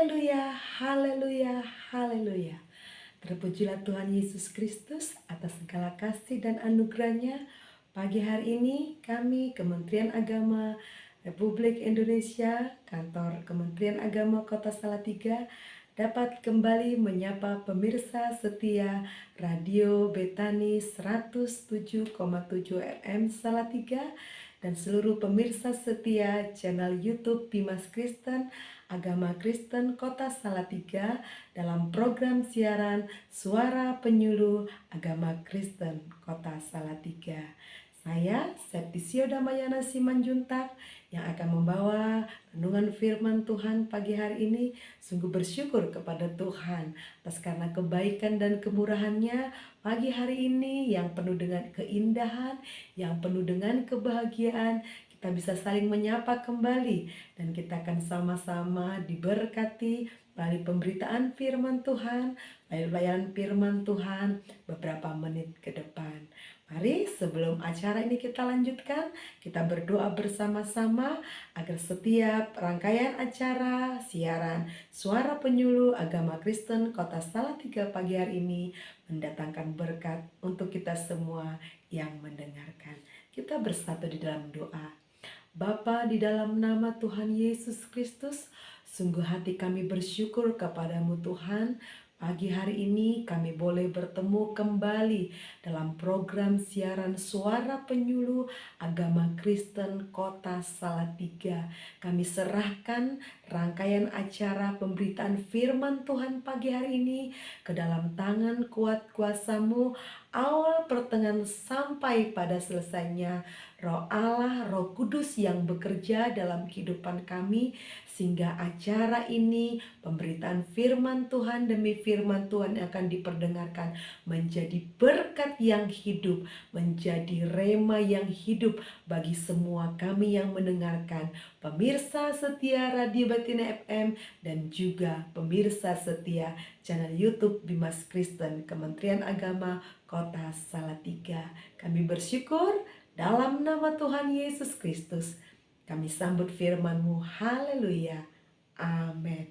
Haleluya, haleluya, haleluya. Terpujilah Tuhan Yesus Kristus atas segala kasih dan anugerahnya. Pagi hari ini kami Kementerian Agama Republik Indonesia, Kantor Kementerian Agama Kota Salatiga, dapat kembali menyapa pemirsa setia Radio Betani 107,7 FM Salatiga dan seluruh pemirsa setia channel YouTube Bimas Kristen Agama Kristen Kota Salatiga dalam program siaran Suara Penyuluh Agama Kristen Kota Salatiga. Saya Septisio Damayana Simanjuntak yang akan membawa renungan firman Tuhan pagi hari ini. Sungguh bersyukur kepada Tuhan atas karena kebaikan dan kemurahannya pagi hari ini yang penuh dengan keindahan, yang penuh dengan kebahagiaan. Kita bisa saling menyapa kembali dan kita akan sama-sama diberkati melalui pemberitaan firman Tuhan, melalui pelayanan firman Tuhan beberapa menit ke depan. Mari sebelum acara ini kita lanjutkan, kita berdoa bersama-sama agar setiap rangkaian acara siaran Suara Penyuluh Agama Kristen Kota Salatiga pagi hari ini mendatangkan berkat untuk kita semua yang mendengarkan. Kita bersatu di dalam doa. Bapa, di dalam nama Tuhan Yesus Kristus, sungguh hati kami bersyukur kepadamu Tuhan. Pagi hari ini kami boleh bertemu kembali dalam program siaran Suara Penyuluh Agama Kristen Kota Salatiga. Kami serahkan rangkaian acara pemberitaan firman Tuhan pagi hari ini ke dalam tangan kuat kuasa-Mu, awal pertengahan sampai pada selesainya. Roh Allah, Roh Kudus yang bekerja dalam kehidupan kami, sehingga acara ini, pemberitaan firman Tuhan demi firman Tuhan yang akan diperdengarkan menjadi berkat yang hidup, menjadi rema yang hidup bagi semua kami yang mendengarkan, pemirsa setia Radio Betani FM dan juga pemirsa setia channel YouTube Bimas Kristen Kementerian Agama Kota Salatiga. Kami bersyukur dalam nama Tuhan Yesus Kristus. Kami sambut firman-Mu. Haleluya. Amin.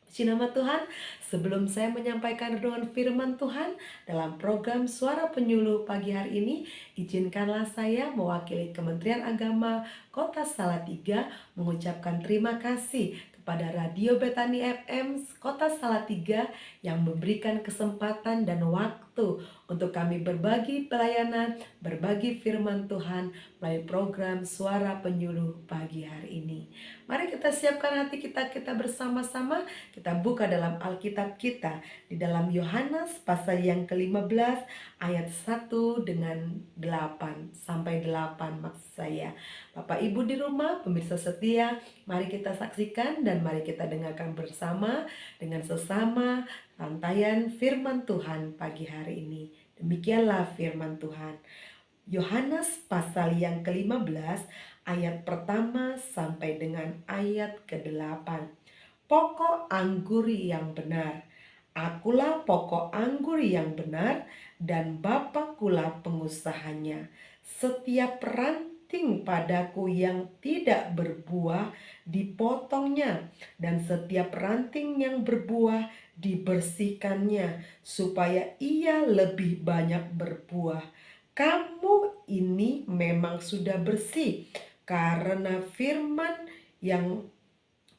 Puji nama Tuhan. Sebelum saya menyampaikan renungan firman Tuhan dalam program Suara Penyuluh pagi hari ini, izinkanlah saya mewakili Kementerian Agama Kota Salatiga mengucapkan terima kasih kepada Radio Betani FM Kota Salatiga yang memberikan kesempatan dan waktu untuk kami berbagi pelayanan, berbagi firman Tuhan melalui program Suara Penyuluh pagi hari ini. Mari kita siapkan hati kita bersama-sama. Kita buka dalam Alkitab kita di dalam Yohanes pasal yang ke-15 ayat 1 dengan 8 sampai 8 maksud saya. Bapak Ibu di rumah, pemirsa setia, mari kita saksikan dan mari kita dengarkan bersama dengan sesama rantaian firman Tuhan pagi hari ini. Demikianlah firman Tuhan. Yohanes pasal yang ke-15 ayat pertama sampai dengan ayat ke-8. Pokok anggur yang benar. Akulah pokok anggur yang benar dan Bapakulah pengusahanya. Setiap ranting padaku yang tidak berbuah dipotongnya, dan setiap ranting yang berbuah dibersihkannya, supaya ia lebih banyak berbuah. Kamu ini memang sudah bersih karena firman yang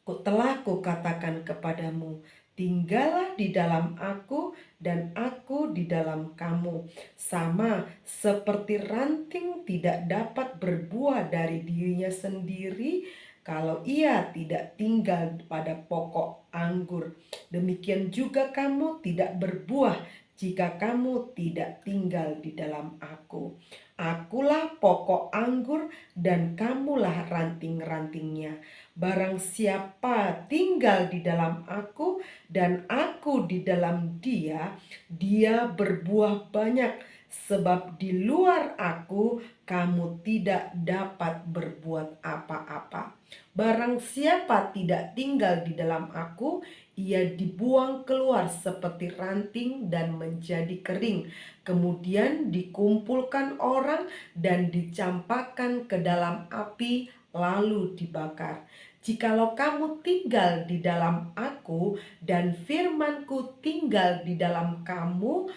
telah kukatakan kepadamu. Tinggallah di dalam aku dan aku di dalam kamu. Sama seperti ranting tidak dapat berbuah dari dirinya sendiri kalau ia tidak tinggal pada pokok anggur. Demikian juga kamu tidak berbuah jika kamu tidak tinggal di dalam aku. Akulah pokok anggur dan kamulah ranting-rantingnya. Barang siapa tinggal di dalam aku dan aku di dalam dia, dia berbuah banyak. Sebab di luar aku kamu tidak dapat berbuat apa-apa. Barang siapa tidak tinggal di dalam aku, ia dibuang keluar seperti ranting dan menjadi kering. Kemudian dikumpulkan orang dan dicampakkan ke dalam api lalu dibakar. Jikalau kamu tinggal di dalam aku dan firman-Ku tinggal di dalam kamu,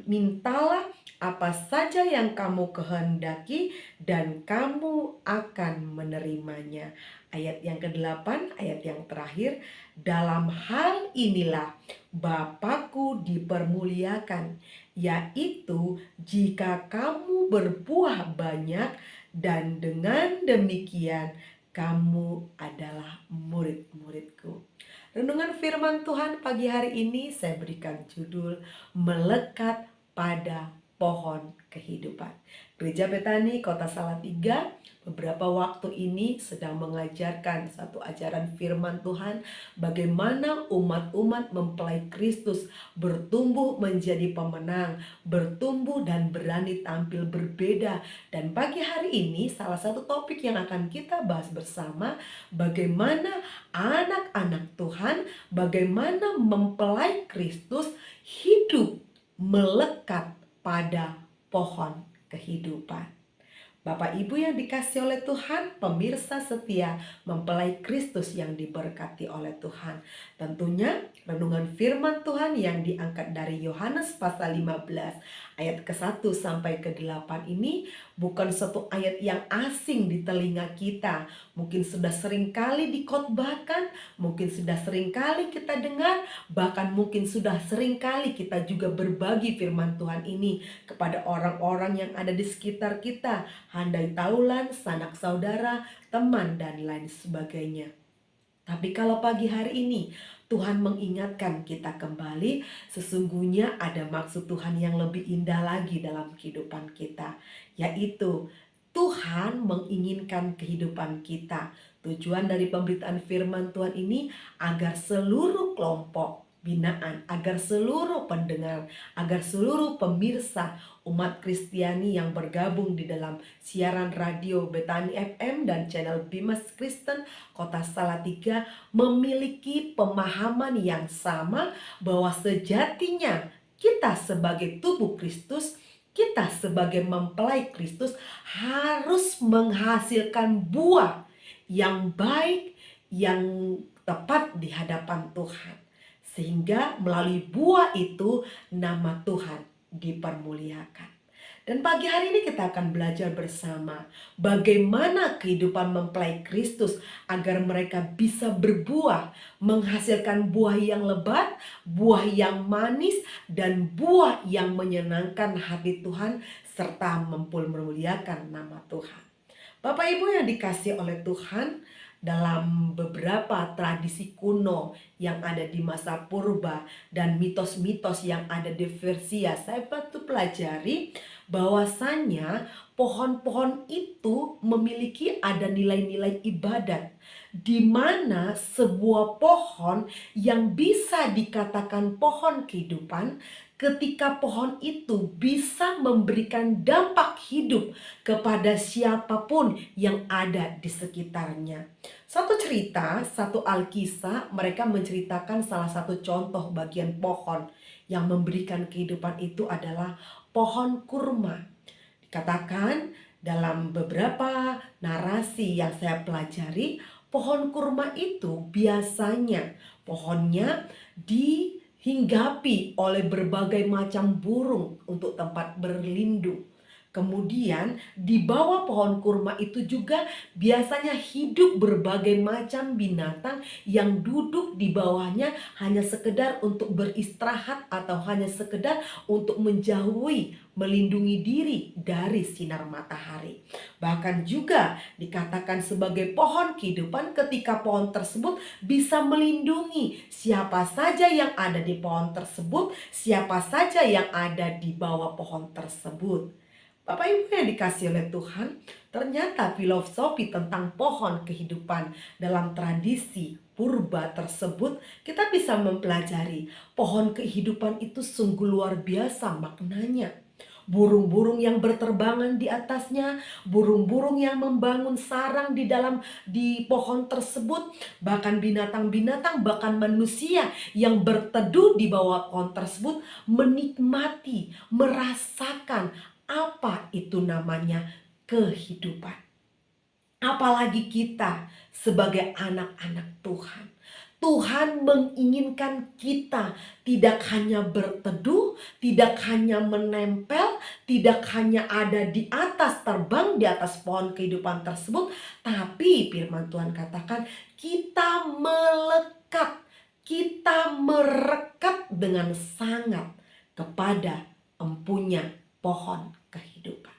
mintalah apa saja yang kamu kehendaki dan kamu akan menerimanya. Ayat yang ke-8, ayat yang terakhir, dalam hal inilah Bapakku dipermuliakan, yaitu jika kamu berbuah banyak dan dengan demikian kamu adalah murid-muridku. Renungan firman Tuhan pagi hari ini saya berikan judul Melekat pada Pohon Kehidupan. Gereja Betani Kota Salatiga beberapa waktu ini sedang mengajarkan satu ajaran firman Tuhan, bagaimana umat-umat mempelai Kristus bertumbuh menjadi pemenang, bertumbuh dan berani tampil berbeda. Dan pagi hari ini salah satu topik yang akan kita bahas bersama, bagaimana anak-anak Tuhan, bagaimana mempelai Kristus hidup melekat pada pohon kehidupan. Bapak Ibu yang dikasih oleh Tuhan, pemirsa setia mempelai Kristus yang diberkati oleh Tuhan. Tentunya renungan firman Tuhan yang diangkat dari Yohanes pasal 15 ayat ke-1 sampai ke-8 ini bukan satu ayat yang asing di telinga kita. Mungkin sudah sering kali dikhotbahkan, mungkin sudah sering kali kita dengar, bahkan mungkin sudah sering kali kita juga berbagi firman Tuhan ini kepada orang-orang yang ada di sekitar kita, handai taulan, sanak saudara, teman, dan lain sebagainya. Tapi kalau pagi hari ini Tuhan mengingatkan kita kembali, sesungguhnya ada maksud Tuhan yang lebih indah lagi dalam kehidupan kita, yaitu Tuhan menginginkan kehidupan kita. Tujuan dari pemberitaan firman Tuhan ini agar seluruh kelompok binaan, agar seluruh pendengar, agar seluruh pemirsa umat Kristiani yang bergabung di dalam siaran radio Betani FM dan channel Bimas Kristen Kota Salatiga memiliki pemahaman yang sama bahwa sejatinya kita sebagai tubuh Kristus, kita sebagai mempelai Kristus harus menghasilkan buah yang baik, yang tepat di hadapan Tuhan. Sehingga melalui buah itu nama Tuhan dipermuliakan. Dan pagi hari ini kita akan belajar bersama bagaimana kehidupan mempelai Kristus agar mereka bisa berbuah, menghasilkan buah yang lebat, buah yang manis, dan buah yang menyenangkan hati Tuhan serta mempermuliakan nama Tuhan. Bapak Ibu yang dikasih oleh Tuhan, dalam beberapa tradisi kuno yang ada di masa purba dan mitos-mitos yang ada di Persia, saya bantu pelajari bahwasanya pohon-pohon itu memiliki ada nilai-nilai ibadat, di mana sebuah pohon yang bisa dikatakan pohon kehidupan, ketika pohon itu bisa memberikan dampak hidup kepada siapapun yang ada di sekitarnya. Satu cerita, satu alkisah, mereka menceritakan salah satu contoh bagian pohon yang memberikan kehidupan itu adalah pohon kurma. Dikatakan dalam beberapa narasi yang saya pelajari, pohon kurma itu biasanya pohonnya dihinggapi oleh berbagai macam burung untuk tempat berlindung. Kemudian di bawah pohon kurma itu juga biasanya hidup berbagai macam binatang yang duduk di bawahnya hanya sekedar untuk beristirahat atau hanya sekedar untuk menjauhi, melindungi diri dari sinar matahari. Bahkan juga dikatakan sebagai pohon kehidupan ketika pohon tersebut bisa melindungi siapa saja yang ada di pohon tersebut, siapa saja yang ada di bawah pohon tersebut. Bapak Ibu yang dikasih oleh Tuhan, ternyata filosofi tentang pohon kehidupan dalam tradisi purba tersebut kita bisa mempelajari pohon kehidupan itu sungguh luar biasa maknanya. Burung-burung yang berterbangan di atasnya, burung-burung yang membangun sarang di pohon tersebut, bahkan binatang-binatang, bahkan manusia yang berteduh di bawah pohon tersebut menikmati, merasakan apa itu namanya kehidupan. Apalagi kita sebagai anak-anak Tuhan. Tuhan menginginkan kita tidak hanya berteduh, tidak hanya menempel, tidak hanya ada di atas, terbang di atas pohon kehidupan tersebut, tapi firman Tuhan katakan kita melekat, kita merekat dengan sangat kepada empunya pohon kehidupan.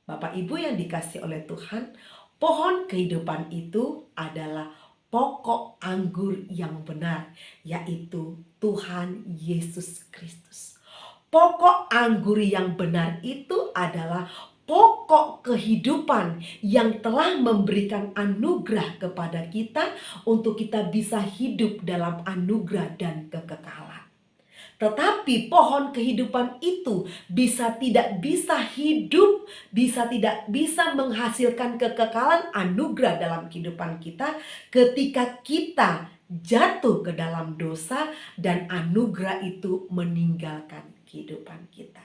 Bapak Ibu yang dikasih oleh Tuhan, pohon kehidupan itu adalah pokok anggur yang benar, yaitu Tuhan Yesus Kristus. Pokok anggur yang benar itu adalah pokok kehidupan yang telah memberikan anugerah kepada kita untuk kita bisa hidup dalam anugerah dan kekekalan. Tetapi pohon kehidupan itu tidak bisa hidup, tidak bisa menghasilkan kekekalan anugerah dalam kehidupan kita ketika kita jatuh ke dalam dosa dan anugerah itu meninggalkan kehidupan kita.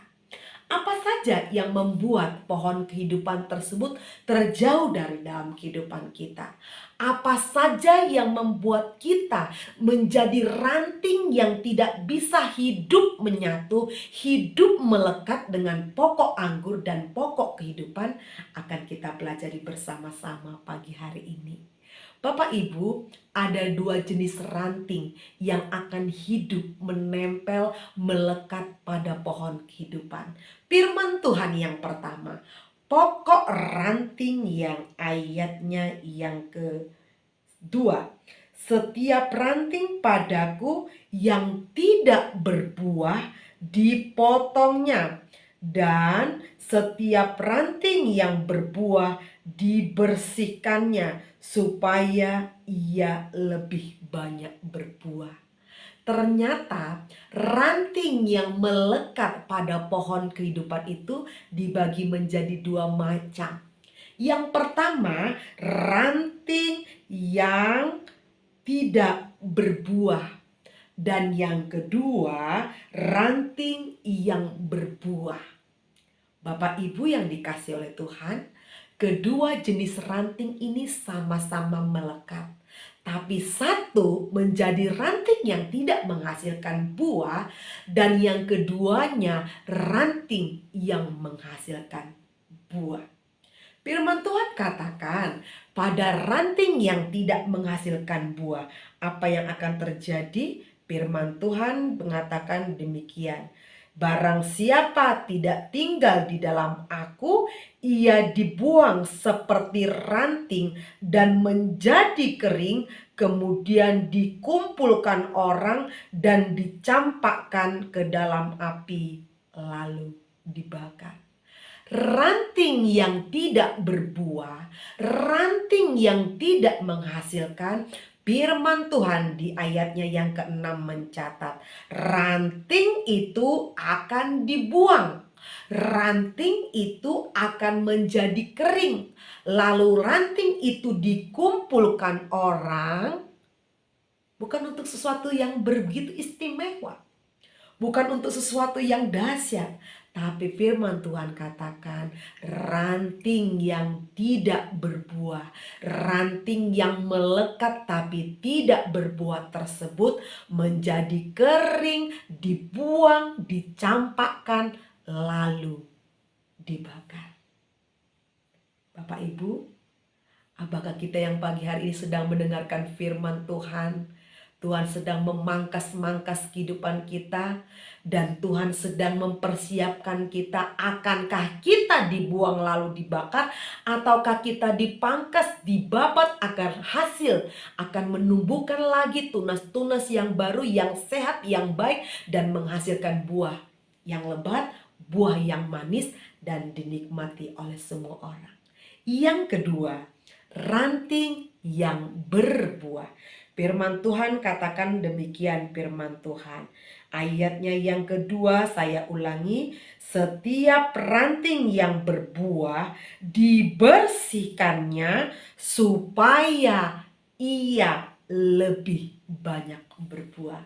Apa saja yang membuat pohon kehidupan tersebut terjauh dari dalam kehidupan kita? Apa saja yang membuat kita menjadi ranting yang tidak bisa hidup menyatu, hidup melekat dengan pokok anggur dan pokok kehidupan, akan kita pelajari bersama-sama pagi hari ini. Bapak Ibu, ada 2 jenis ranting yang akan hidup menempel melekat pada pohon kehidupan. Firman Tuhan yang pertama, pokok ranting yang ayatnya yang kedua. Setiap ranting padaku yang tidak berbuah dipotongnya, dan setiap ranting yang berbuah dibersihkannya supaya ia lebih banyak berbuah. Ternyata ranting yang melekat pada pohon kehidupan itu dibagi menjadi 2 macam. Yang pertama, ranting yang tidak berbuah. Dan yang kedua, ranting yang berbuah. Bapak Ibu yang dikasih oleh Tuhan, kedua jenis ranting ini sama-sama melekat. Tapi satu menjadi ranting yang tidak menghasilkan buah, dan yang keduanya ranting yang menghasilkan buah. Firman Tuhan katakan, pada ranting yang tidak menghasilkan buah, apa yang akan terjadi? Firman Tuhan mengatakan demikian. Barang siapa tidak tinggal di dalam aku, ia dibuang seperti ranting dan menjadi kering, kemudian dikumpulkan orang dan dicampakkan ke dalam api, lalu dibakar. Ranting yang tidak berbuah, ranting yang tidak menghasilkan, firman Tuhan di ayatnya yang ke-6 mencatat, ranting itu akan dibuang. Ranting itu akan menjadi kering. Lalu ranting itu dikumpulkan orang, bukan untuk sesuatu yang begitu istimewa, bukan untuk sesuatu yang dahsyat, tapi firman Tuhan katakan ranting yang tidak berbuah, ranting yang melekat tapi tidak berbuah tersebut menjadi kering, dibuang, dicampakkan, lalu dibakar. Bapak Ibu, apakah kita yang pagi hari ini sedang mendengarkan firman Tuhan? Tuhan sedang memangkas-mangkas kehidupan kita, dan Tuhan sedang mempersiapkan kita. Akankah kita dibuang lalu dibakar, ataukah kita dipangkas, dibabat agar hasil akan menumbuhkan lagi tunas-tunas yang baru, yang sehat, yang baik, dan menghasilkan buah yang lebat, buah yang manis, dan dinikmati oleh semua orang. Yang kedua, ranting yang berbuah. Firman Tuhan katakan demikian, firman Tuhan. Ayatnya yang kedua saya ulangi, setiap ranting yang berbuah dibersihkannya supaya ia lebih banyak berbuah.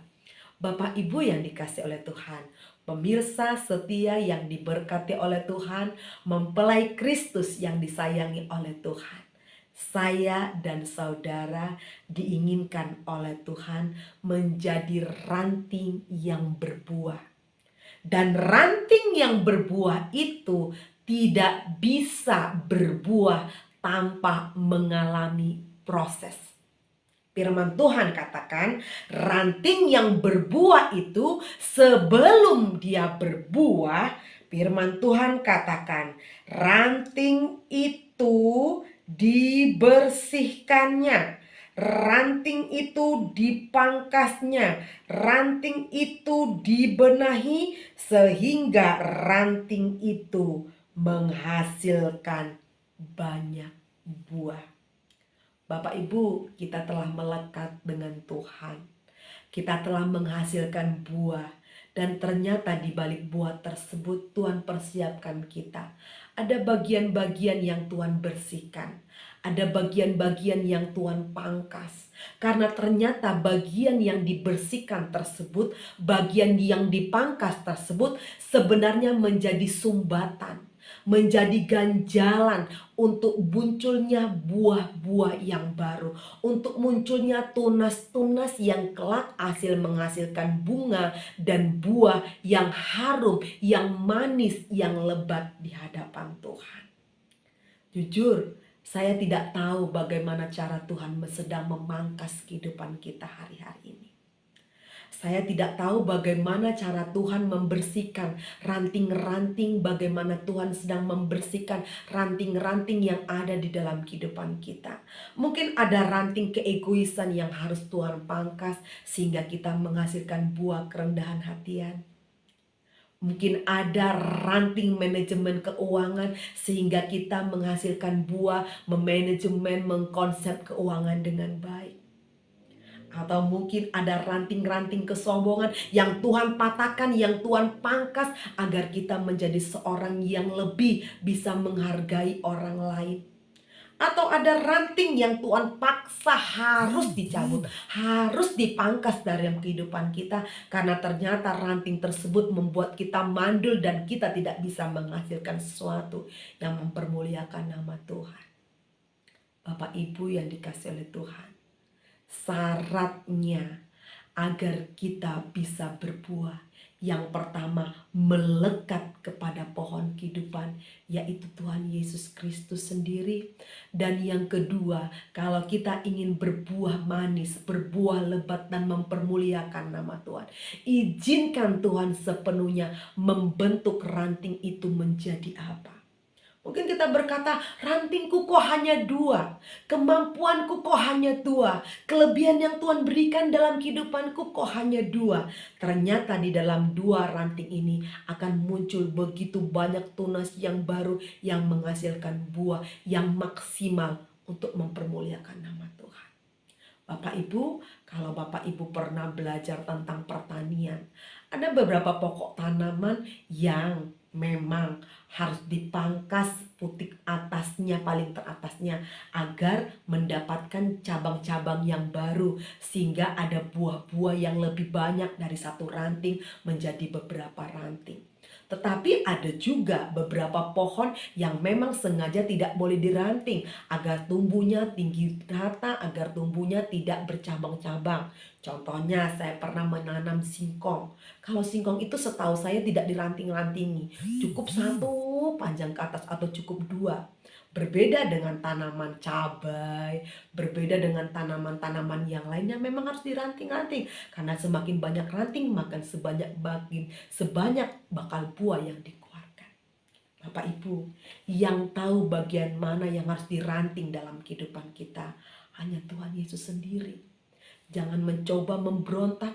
Bapak Ibu yang dikasih oleh Tuhan, pemirsa setia yang diberkati oleh Tuhan, mempelai Kristus yang disayangi oleh Tuhan. Saya dan saudara diinginkan oleh Tuhan menjadi ranting yang berbuah. Dan ranting yang berbuah itu tidak bisa berbuah tanpa mengalami proses. Firman Tuhan katakan, ranting yang berbuah itu sebelum dia berbuah, firman Tuhan katakan, ranting itu dibersihkannya, ranting itu dipangkasnya, ranting itu dibenahi sehingga ranting itu menghasilkan banyak buah. Bapak Ibu, kita telah melekat dengan Tuhan. Kita telah menghasilkan buah. Dan ternyata di balik buah tersebut Tuhan persiapkan kita. Ada bagian-bagian yang Tuhan bersihkan. Ada bagian-bagian yang Tuhan pangkas. Karena ternyata bagian yang dibersihkan tersebut, bagian yang dipangkas tersebut sebenarnya menjadi sumbatan, menjadi ganjalan untuk munculnya buah-buah yang baru, untuk munculnya tunas-tunas yang kelak menghasilkan bunga dan buah yang harum, yang manis, yang lebat di hadapan Tuhan. Jujur, saya tidak tahu bagaimana cara Tuhan sedang memangkas kehidupan kita hari-hari ini. Saya tidak tahu bagaimana cara Tuhan membersihkan ranting-ranting, bagaimana Tuhan sedang membersihkan ranting-ranting yang ada di dalam kehidupan kita. Mungkin ada ranting keegoisan yang harus Tuhan pangkas sehingga kita menghasilkan buah kerendahan hatian. Mungkin ada ranting manajemen keuangan sehingga kita menghasilkan buah memanajemen, mengkonsep keuangan dengan baik. Atau mungkin ada ranting-ranting kesombongan yang Tuhan patahkan, yang Tuhan pangkas agar kita menjadi seorang yang lebih bisa menghargai orang lain. Atau ada ranting yang Tuhan paksa harus dicabut, harus dipangkas dari kehidupan kita. Karena ternyata ranting tersebut membuat kita mandul dan kita tidak bisa menghasilkan sesuatu yang mempermuliakan nama Tuhan. Bapak Ibu yang dikasihi oleh Tuhan, syaratnya agar kita bisa berbuah, yang pertama melekat kepada pohon kehidupan, yaitu Tuhan Yesus Kristus sendiri. Dan yang kedua, kalau kita ingin berbuah manis, berbuah lebat dan mempermuliakan nama Tuhan, izinkan Tuhan sepenuhnya membentuk ranting itu menjadi apa. Mungkin kita berkata, rantingku kok hanya 2, kemampuanku kok hanya 2, kelebihan yang Tuhan berikan dalam kehidupanku kok hanya 2. Ternyata di dalam 2 ranting ini akan muncul begitu banyak tunas yang baru yang menghasilkan buah yang maksimal untuk mempermuliakan nama Tuhan. Bapak Ibu, kalau Bapak Ibu pernah belajar tentang pertanian, ada beberapa pokok tanaman yang memang harus dipangkas putik atasnya, paling teratasnya, agar mendapatkan cabang-cabang yang baru, sehingga ada buah-buah yang lebih banyak dari satu ranting menjadi beberapa ranting. Tetapi ada juga beberapa pohon yang memang sengaja tidak boleh diranting agar tumbuhnya tinggi rata, agar tumbuhnya tidak bercabang-cabang. Contohnya saya pernah menanam singkong. Kalau singkong itu setahu saya tidak diranting-rantingi, cukup 1 panjang ke atas atau cukup 2. Berbeda dengan tanaman cabai, berbeda dengan tanaman-tanaman yang lainnya memang harus diranting-ranting. Karena semakin banyak ranting maka sebanyak bakal buah yang dikeluarkan. Bapak Ibu, yang tahu bagian mana yang harus diranting dalam kehidupan kita hanya Tuhan Yesus sendiri. Jangan mencoba memberontak,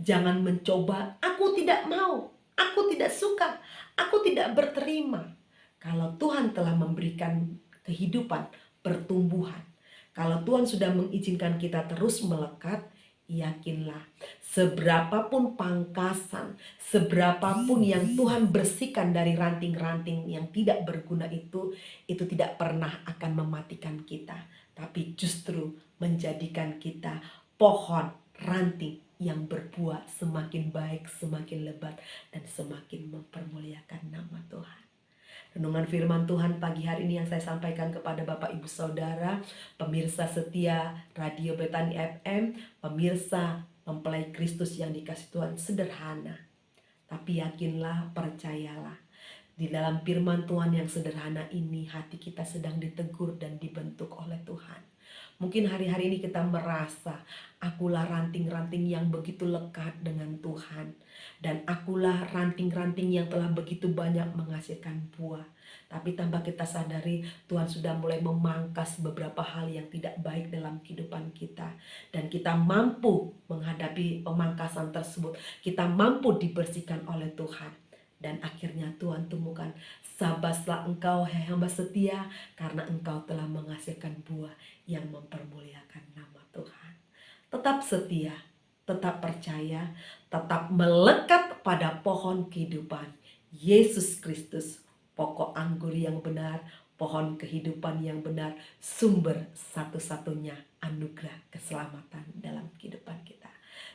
jangan mencoba aku tidak mau, aku tidak suka, aku tidak berterima. Kalau Tuhan telah memberikan kehidupan, pertumbuhan, kalau Tuhan sudah mengizinkan kita terus melekat, yakinlah seberapapun pangkasan, seberapapun yang Tuhan bersihkan dari ranting-ranting yang tidak berguna itu tidak pernah akan mematikan kita, tapi justru menjadikan kita pohon ranting yang berbuah semakin baik, semakin lebat, dan semakin mempermuliakan nama Tuhan. Renungan firman Tuhan pagi hari ini yang saya sampaikan kepada Bapak Ibu Saudara, pemirsa setia Radio Betani FM, pemirsa mempelai Kristus yang dikasih Tuhan, sederhana. Tapi yakinlah, percayalah, di dalam firman Tuhan yang sederhana ini hati kita sedang ditegur dan dibentuk oleh Tuhan. Mungkin hari-hari ini kita merasa akulah ranting-ranting yang begitu lekat dengan Tuhan, dan akulah ranting-ranting yang telah begitu banyak menghasilkan buah. Tapi tanpa kita sadari, Tuhan sudah mulai memangkas beberapa hal yang tidak baik dalam kehidupan kita, dan kita mampu menghadapi pemangkasan tersebut. Kita mampu dibersihkan oleh Tuhan. Dan akhirnya Tuhan temukan, sabaslah engkau hai hamba setia, karena engkau telah menghasilkan buah yang mempermuliakan nama Tuhan. Tetap setia, tetap percaya, tetap melekat pada pohon kehidupan, Yesus Kristus, pokok anggur yang benar, pohon kehidupan yang benar, sumber satu-satunya anugerah keselamatan dalam kehidupan kita.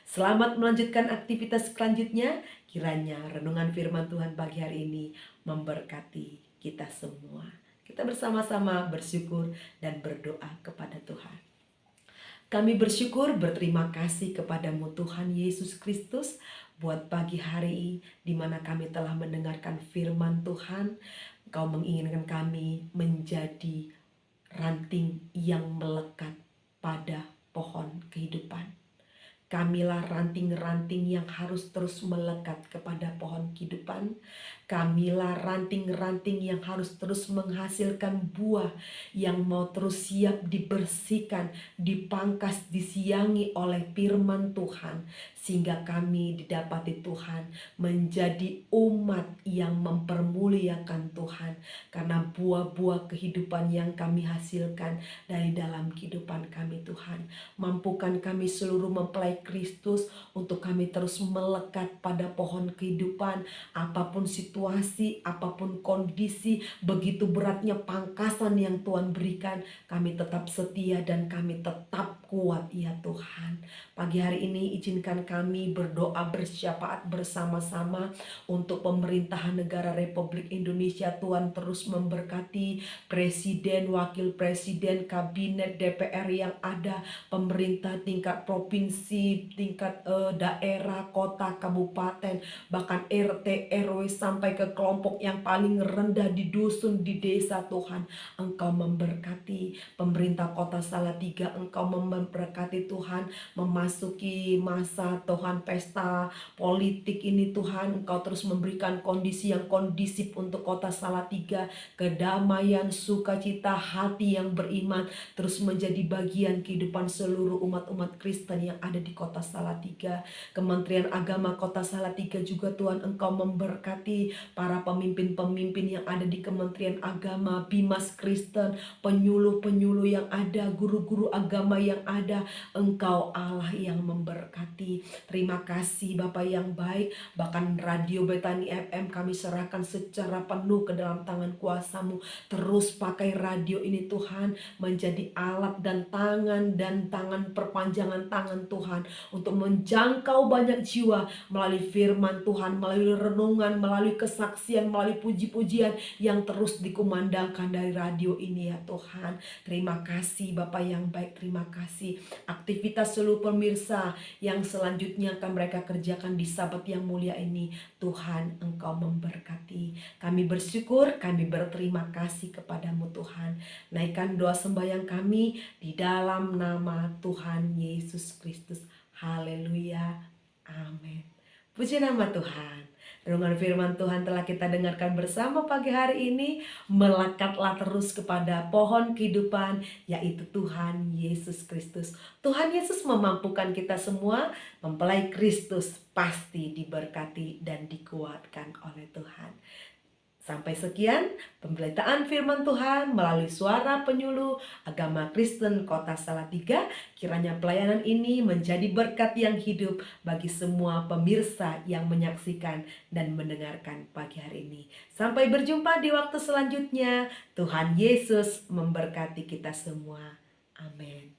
Selamat melanjutkan aktivitas selanjutnya. Kiranya renungan firman Tuhan pagi hari ini memberkati kita semua. Kita bersama-sama bersyukur dan berdoa kepada Tuhan. Kami bersyukur, berterima kasih kepadamu Tuhan Yesus Kristus, buat pagi hari di mana kami telah mendengarkan firman Tuhan. Engkau menginginkan kami menjadi ranting yang melekat pada pohon kehidupan. Kamilah ranting-ranting yang harus terus melekat kepada pohon kehidupan. Kamilah ranting-ranting yang harus terus menghasilkan buah yang mau terus siap dibersihkan, dipangkas, disiangi oleh firman Tuhan. Sehingga kami didapati Tuhan menjadi umat yang mempermuliakan Tuhan. Karena buah-buah kehidupan yang kami hasilkan dari dalam kehidupan kami Tuhan. Mampukan kami seluruh mempelai Kristus untuk kami terus melekat pada pohon kehidupan. Apapun situasi, apapun kondisi, begitu beratnya pangkasan yang Tuhan berikan, kami tetap setia dan kami tetap kuat ya Tuhan. Pagi hari ini izinkan kami berdoa bersyafaat bersama-sama untuk pemerintahan negara Republik Indonesia. Tuhan terus memberkati presiden, wakil presiden, kabinet, DPR yang ada, pemerintah tingkat provinsi, tingkat daerah, kota, kabupaten, bahkan RT, RW sampai ke kelompok yang paling rendah di dusun, di desa. Tuhan, Engkau memberkati pemerintah kota Salatiga. Engkau memberkati Tuhan, memasuki masa Tuhan pesta politik ini Tuhan. Engkau terus memberikan kondisi yang kondisif untuk kota Salatiga, kedamaian, sukacita, hati yang beriman terus menjadi bagian kehidupan seluruh umat-umat Kristen yang ada di kota Salatiga. Kementerian Agama kota Salatiga juga Tuhan, Engkau memberkati para pemimpin-pemimpin yang ada di Kementerian Agama, Bimas Kristen, penyuluh-penyuluh yang ada, guru-guru agama yang ada. Engkau Allah yang memberkati. Terima kasih Bapak yang baik. Bahkan Radio Betani FM kami serahkan secara penuh ke dalam tangan kuasa-Mu. Terus pakai radio ini Tuhan menjadi alat dan tangan perpanjangan tangan Tuhan untuk menjangkau banyak jiwa melalui firman Tuhan, melalui renungan, melalui kesaksian, melalui puji-pujian yang terus dikumandangkan dari radio ini ya Tuhan. Terima kasih Bapak yang baik, terima kasih. Aktivitas seluruh pemirsa yang selanjutnya akan mereka kerjakan di Sabat yang mulia ini, Tuhan Engkau memberkati. Kami bersyukur, kami berterima kasih kepadamu Tuhan. Naikkan doa sembahyang kami di dalam nama Tuhan Yesus Kristus. Haleluya, amin. Puji nama Tuhan. Renungan firman Tuhan telah kita dengarkan bersama pagi hari ini. Melekatlah terus kepada pohon kehidupan, yaitu Tuhan Yesus Kristus. Tuhan Yesus memampukan kita semua. Mempelai Kristus pasti diberkati dan dikuatkan oleh Tuhan. Sampai sekian pemberitaan firman Tuhan melalui suara penyuluh agama Kristen Kota Salatiga. Kiranya pelayanan ini menjadi berkat yang hidup bagi semua pemirsa yang menyaksikan dan mendengarkan pagi hari ini. Sampai berjumpa di waktu selanjutnya. Tuhan Yesus memberkati kita semua. Amin.